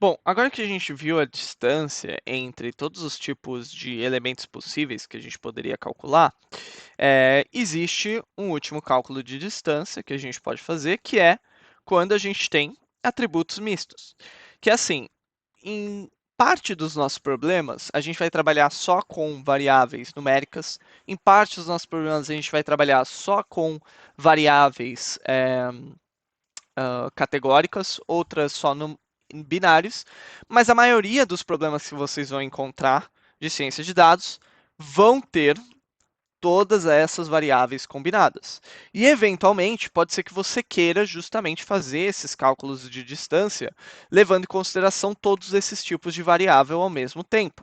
Bom, agora que a gente viu a distância entre todos os tipos de elementos possíveis que a gente poderia calcular, existe um último cálculo de distância que a gente pode fazer, que é quando a gente tem atributos mistos. Que é assim, em parte dos nossos problemas, a gente vai trabalhar só com variáveis numéricas, em parte dos nossos problemas, a gente vai trabalhar só com variáveis categóricas, outras só em binários, mas a maioria dos problemas que vocês vão encontrar de ciência de dados vão ter todas essas variáveis combinadas. E, eventualmente, pode ser que você queira justamente fazer esses cálculos de distância, levando em consideração todos esses tipos de variável ao mesmo tempo.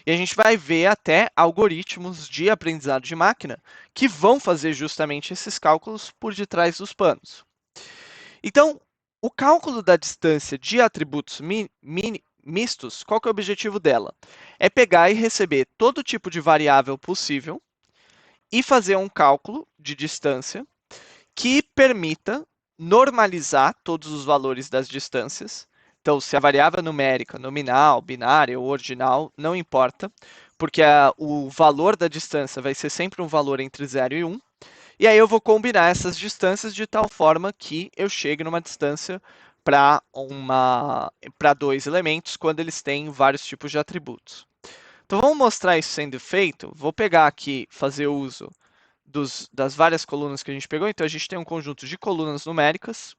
E a gente vai ver até algoritmos de aprendizado de máquina que vão fazer justamente esses cálculos por detrás dos panos. Então, o cálculo da distância de atributos mistos, qual que é o objetivo dela? É pegar e receber todo tipo de variável possível e fazer um cálculo de distância que permita normalizar todos os valores das distâncias. Então, se a variável é numérica, nominal, binária ou ordinal, não importa, porque o valor da distância vai ser sempre um valor entre 0 e 1. E aí eu vou combinar essas distâncias de tal forma que eu chegue numa distância para dois elementos quando eles têm vários tipos de atributos. Então vamos mostrar isso sendo feito. Vou pegar aqui, fazer uso das várias colunas que a gente pegou. Então a gente tem um conjunto de colunas numéricas.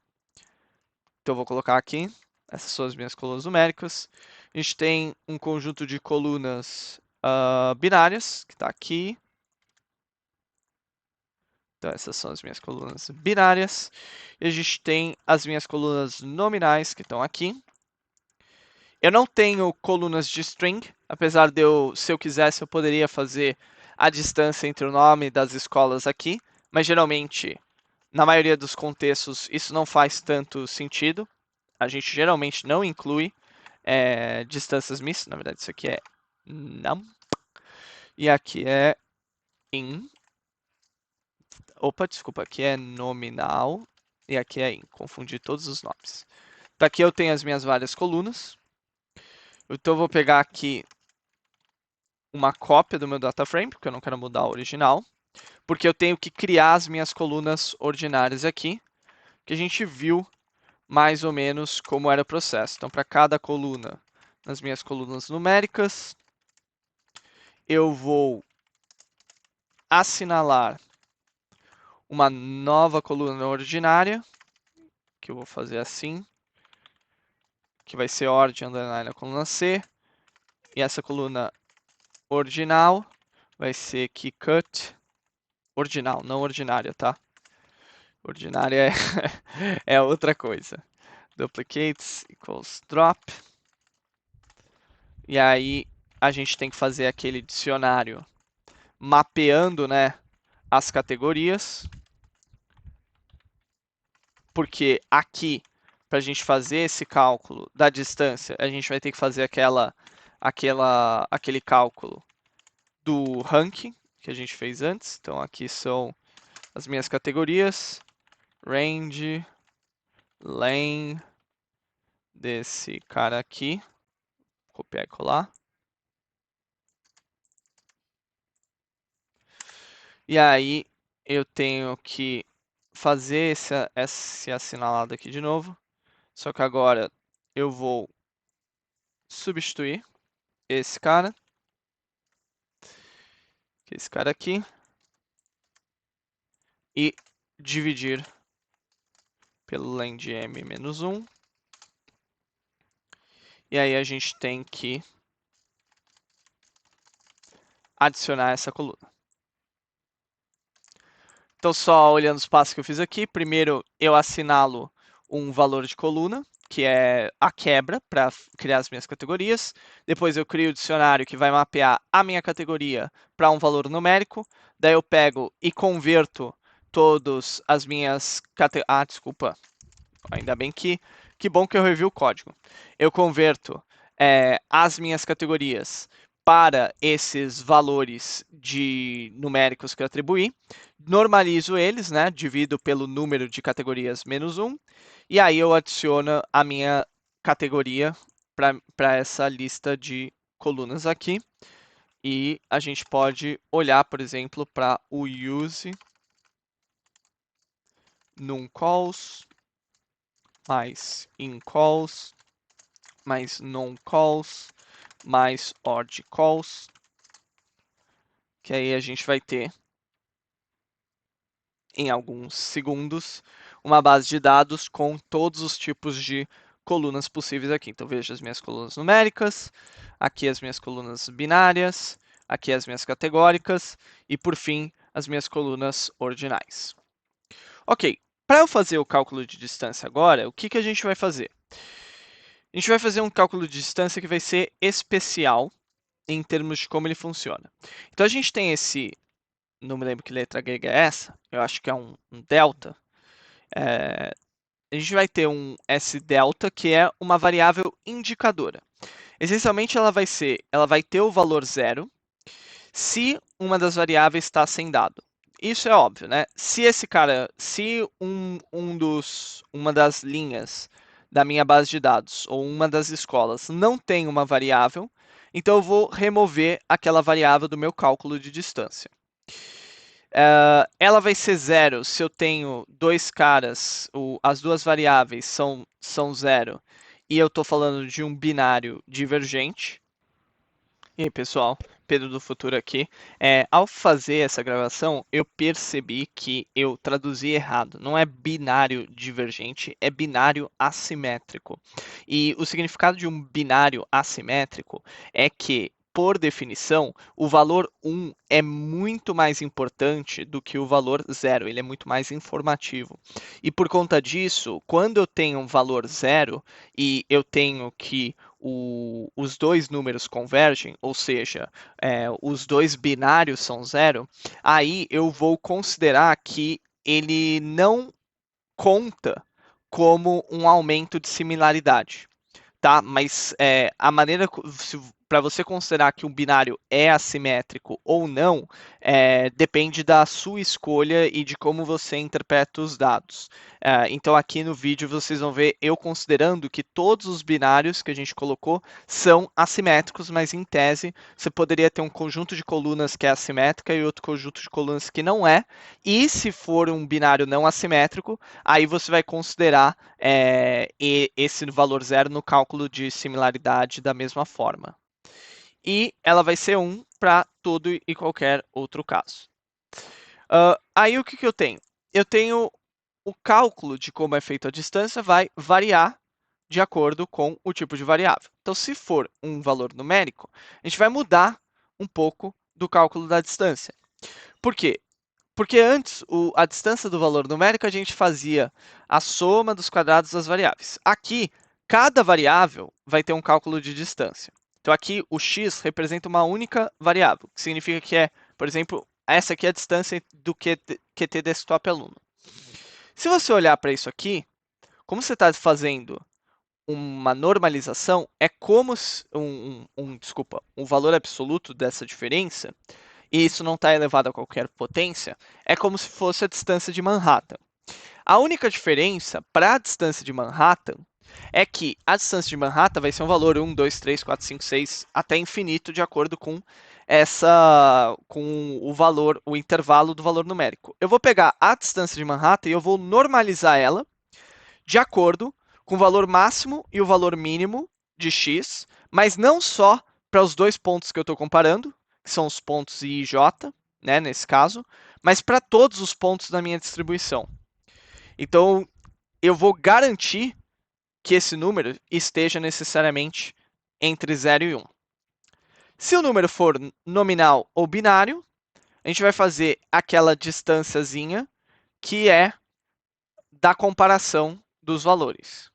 Então eu vou colocar aqui, essas são as minhas colunas numéricas. A gente tem um conjunto de colunas binárias, que está aqui. Então, essas são as minhas colunas binárias. E a gente tem as minhas colunas nominais, que estão aqui. Eu não tenho colunas de string, apesar de se eu quisesse, eu poderia fazer a distância entre o nome das escolas aqui, mas geralmente, na maioria dos contextos, isso não faz tanto sentido. A gente geralmente não inclui distâncias mistas, na verdade isso aqui é num, e aqui é in. Opa, desculpa, aqui é nominal e aqui é in. Confundi todos os nomes. Daqui eu tenho as minhas várias colunas. Então eu vou pegar aqui uma cópia do meu data frame, porque eu não quero mudar o original, porque eu tenho que criar as minhas colunas ordinárias aqui, que a gente viu mais ou menos como era o processo. Então, para cada coluna, nas minhas colunas numéricas, eu vou assinalar uma nova coluna ordinária, que eu vou fazer assim, que vai ser ordem underline a coluna C, e essa coluna ordinal vai ser que cut ordinal, não ordinária, tá? Ordinária é outra coisa. Duplicates equals drop. E aí a gente tem que fazer aquele dicionário mapeando, né, as categorias. Porque aqui, para a gente fazer esse cálculo da distância, a gente vai ter que fazer aquele cálculo do ranking que a gente fez antes. Então aqui são as minhas categorias, range, lane desse cara aqui, copiar e colar. E aí eu tenho que fazer esse assinalado aqui de novo, só que agora eu vou substituir esse cara aqui, e dividir pelo len de m-1. E aí a gente tem que adicionar essa coluna. Então, só olhando os passos que eu fiz aqui, primeiro eu assinalo um valor de coluna, que é a quebra, para criar as minhas categorias. Depois eu crio o dicionário que vai mapear a minha categoria para um valor numérico. Daí eu pego e converto todas as minhas categorias. Ah, desculpa. Ainda bem que bom que eu revi o código. Eu converto as minhas categorias para esses valores de numéricos que eu atribuí, normalizo eles, né? Divido pelo número de categorias menos 1, e aí eu adiciono a minha categoria para essa lista de colunas aqui. E a gente pode olhar, por exemplo, para o use num-calls mais in-calls mais non-calls mais odd-calls, que aí a gente vai ter, em alguns segundos, uma base de dados com todos os tipos de colunas possíveis aqui. Então, veja as minhas colunas numéricas, aqui as minhas colunas binárias, aqui as minhas categóricas e, por fim, as minhas colunas ordinais. Ok, para eu fazer o cálculo de distância agora, o que a gente vai fazer? A gente vai fazer um cálculo de distância que vai ser especial em termos de como ele funciona. Então, a gente tem esse, não me lembro que letra grega é essa, eu acho que é um delta. A gente vai ter um S delta, que é uma variável indicadora. Essencialmente, ela vai ter o valor zero se uma das variáveis está sem dado. Isso é óbvio, né? Se uma das linhas da minha base de dados ou uma das escolas não tem uma variável, então eu vou remover aquela variável do meu cálculo de distância. Ela vai ser zero se eu tenho dois caras, as duas variáveis são zero e eu estou falando de um binário divergente. E aí, pessoal, Pedro do Futuro aqui. Ao fazer essa gravação, eu percebi que eu traduzi errado. Não é binário divergente, é binário assimétrico. E o significado de um binário assimétrico é que, por definição, o valor 1 é muito mais importante do que o valor 0, ele é muito mais informativo. E por conta disso, quando eu tenho um valor 0 e eu tenho que os dois números convergem, ou seja, os dois binários são 0, aí eu vou considerar que ele não conta como um aumento de similaridade, tá? Mas a maneira para você considerar que um binário é assimétrico ou não depende da sua escolha e de como você interpreta os dados. Então aqui no vídeo vocês vão ver eu considerando que todos os binários que a gente colocou são assimétricos, mas em tese você poderia ter um conjunto de colunas que é assimétrica e outro conjunto de colunas que não é. E se for um binário não assimétrico, aí você vai considerar esse valor zero no cálculo de similaridade da mesma forma. E ela vai ser 1 para todo e qualquer outro caso. Aí o que eu tenho? Eu tenho o cálculo de como é feita a distância vai variar de acordo com o tipo de variável. Então, se for um valor numérico, a gente vai mudar um pouco do cálculo da distância. Por quê? Porque antes, a distância do valor numérico, a gente fazia a soma dos quadrados das variáveis. Aqui, cada variável vai ter um cálculo de distância. Então, aqui, o x representa uma única variável, que significa que é, por exemplo, essa aqui é a distância do QT desktop aluno. Se você olhar para isso aqui, como você está fazendo uma normalização, é como um valor absoluto dessa diferença, e isso não está elevado a qualquer potência, é como se fosse a distância de Manhattan. A única diferença para a distância de Manhattan é que a distância de Manhattan vai ser um valor 1, 2, 3, 4, 5, 6, até infinito, de acordo com o intervalo do valor numérico. Eu vou pegar a distância de Manhattan e eu vou normalizar ela de acordo com o valor máximo e o valor mínimo de x, mas não só para os dois pontos que eu estou comparando, que são os pontos I e J, né, nesse caso, mas para todos os pontos da minha distribuição. Então, eu vou garantir que esse número esteja necessariamente entre 0 e 1. Se o número for nominal ou binário, a gente vai fazer aquela distânciazinha que é da comparação dos valores.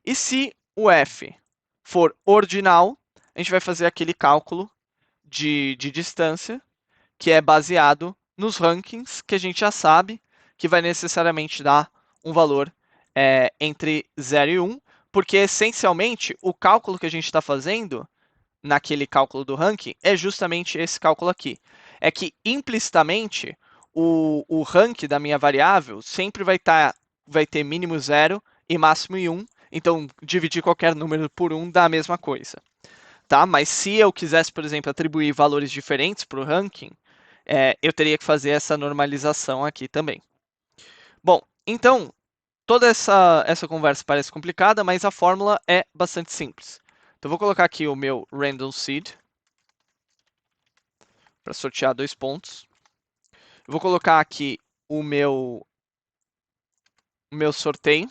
E se o f for ordinal, a gente vai fazer aquele cálculo de distância que é baseado nos rankings, que a gente já sabe que vai necessariamente dar um valor entre 0 e 1, porque essencialmente o cálculo que a gente está fazendo naquele cálculo do ranking é justamente esse cálculo aqui. É que implicitamente o rank da minha variável sempre vai ter mínimo 0 e máximo 1, Então, dividir qualquer número por 1 dá a mesma coisa. Tá? Mas se eu quisesse, por exemplo, atribuir valores diferentes para o ranking, eu teria que fazer essa normalização aqui também. Bom, então, toda essa conversa parece complicada, mas a fórmula é bastante simples. Então, vou colocar aqui o meu random seed para sortear 2 pontos. Vou colocar aqui o meu sorteio.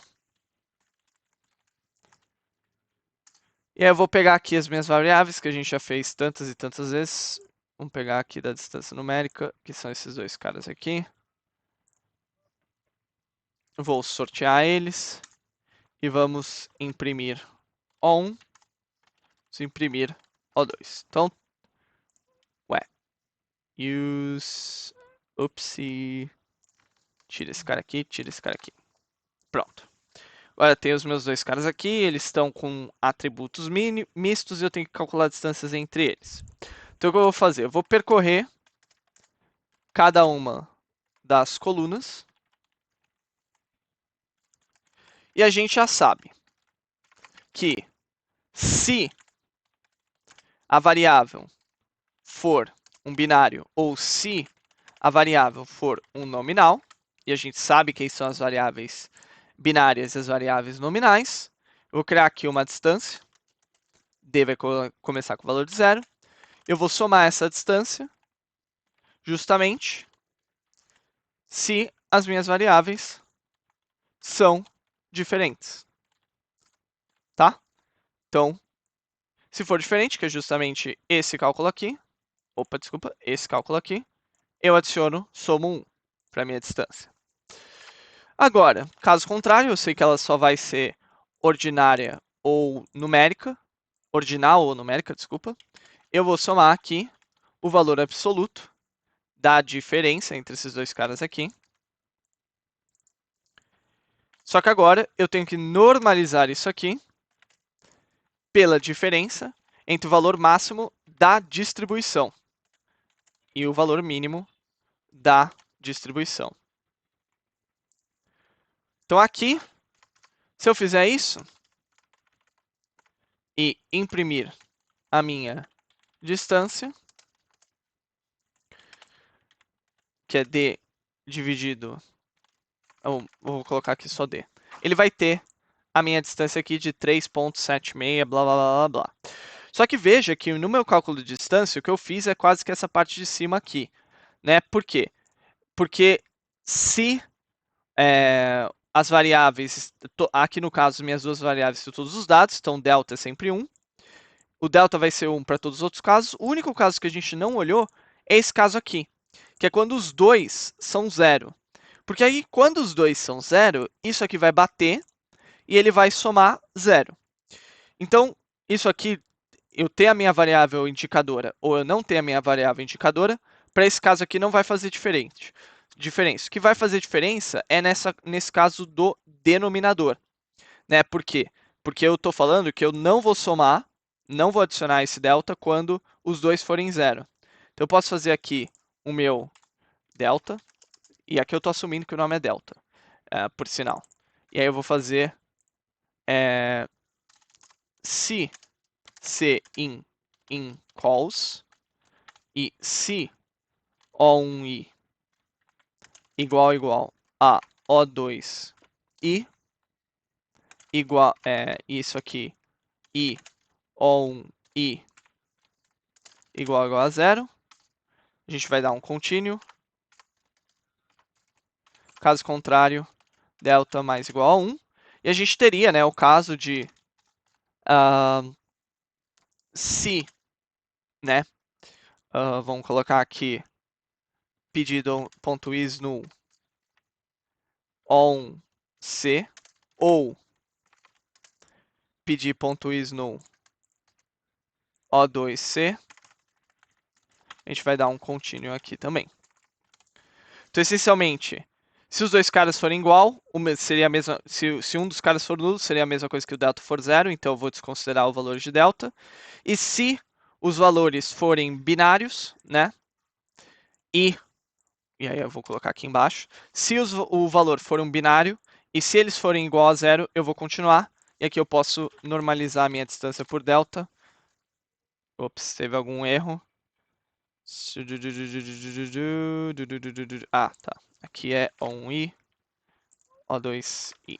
E aí eu vou pegar aqui as minhas variáveis, que a gente já fez tantas e tantas vezes. Vamos pegar aqui da distância numérica, que são esses dois caras aqui. Vou sortear eles. E vamos imprimir O1. Vamos imprimir O2. Então, use... Upsi. Tira esse cara aqui, tira esse cara aqui. Pronto. Agora tem os meus dois caras aqui, eles estão com atributos mistos e eu tenho que calcular distâncias entre eles. Então o que eu vou fazer? Eu vou percorrer cada uma das colunas e a gente já sabe que se a variável for um binário ou se a variável for um nominal, e a gente sabe quem são as variáveis binárias e as variáveis nominais, eu vou criar aqui uma distância, d vai começar com o valor de 0, eu vou somar essa distância justamente se as minhas variáveis são diferentes, tá? Então, se for diferente, que é justamente esse cálculo aqui, esse cálculo aqui, eu adiciono, somo 1 para a minha distância. Agora, caso contrário, eu sei que ela só vai ser ordinária ou numérica, ordinal ou numérica, desculpa. Eu vou somar aqui o valor absoluto da diferença entre esses dois caras aqui. Só que agora eu tenho que normalizar isso aqui pela diferença entre o valor máximo da distribuição e o valor mínimo da distribuição. Então aqui, se eu fizer isso e imprimir a minha distância, que é d dividido, vou colocar aqui só d, ele vai ter a minha distância aqui de 3,76, blá, blá, blá, blá, blá. Só que veja que no meu cálculo de distância, o que eu fiz é quase que essa parte de cima aqui, né? Por quê? Porque se as variáveis, aqui no caso, minhas duas variáveis são todos os dados, então delta é sempre 1. O delta vai ser 1 para todos os outros casos. O único caso que a gente não olhou é esse caso aqui, que é quando os dois são 0. Porque aí, quando os dois são 0, isso aqui vai bater e ele vai somar 0. Então, isso aqui, eu ter a minha variável indicadora ou eu não ter a minha variável indicadora, para esse caso aqui não vai fazer diferença. O que vai fazer diferença é nesse caso do denominador. Né? Por quê? Porque eu estou falando que eu não vou somar, não vou adicionar esse delta quando os dois forem 0. Então, eu posso fazer aqui o meu delta, e aqui eu estou assumindo que o nome é delta, por sinal. E aí eu vou fazer se in calls e se O1i igual a O2i igual isso aqui e O1i igual a 0, a gente vai dar um contínuo. Caso contrário, delta mais igual a 1. E a gente teria, né, o caso de se, né, vamos colocar aqui pedido.isNull on-c ou pedir.isNull o2c, a gente vai dar um contínuo aqui também. Então, essencialmente, se os dois caras forem igual, seria a mesma, se um dos caras for nulo, seria a mesma coisa que o delta for 0, então eu vou desconsiderar o valor de delta. E se os valores forem binários, né, e aí eu vou colocar aqui embaixo, se o valor for um binário, e se eles forem igual a 0, eu vou continuar. E aqui eu posso normalizar a minha distância por delta. Ops, teve algum erro. Ah, tá. Aqui é O1i, O2i.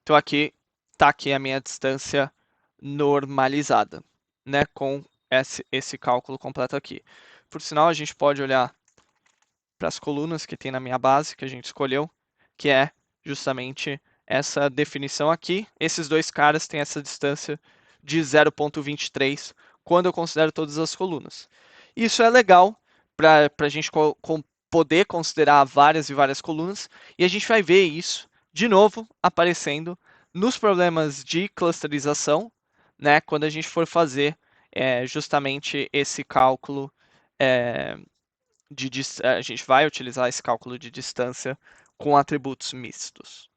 Então aqui tá aqui a minha distância normalizada, né, com esse cálculo completo aqui. Por sinal, a gente pode olhar para as colunas que tem na minha base, que a gente escolheu, que é justamente essa definição aqui. Esses dois caras têm essa distância de 0,23 quando eu considero todas as colunas. Isso é legal para a gente poder considerar várias e várias colunas, e a gente vai ver isso de novo aparecendo nos problemas de clusterização, né, quando a gente for fazer justamente esse cálculo é, a gente vai utilizar esse cálculo de distância com atributos mistos.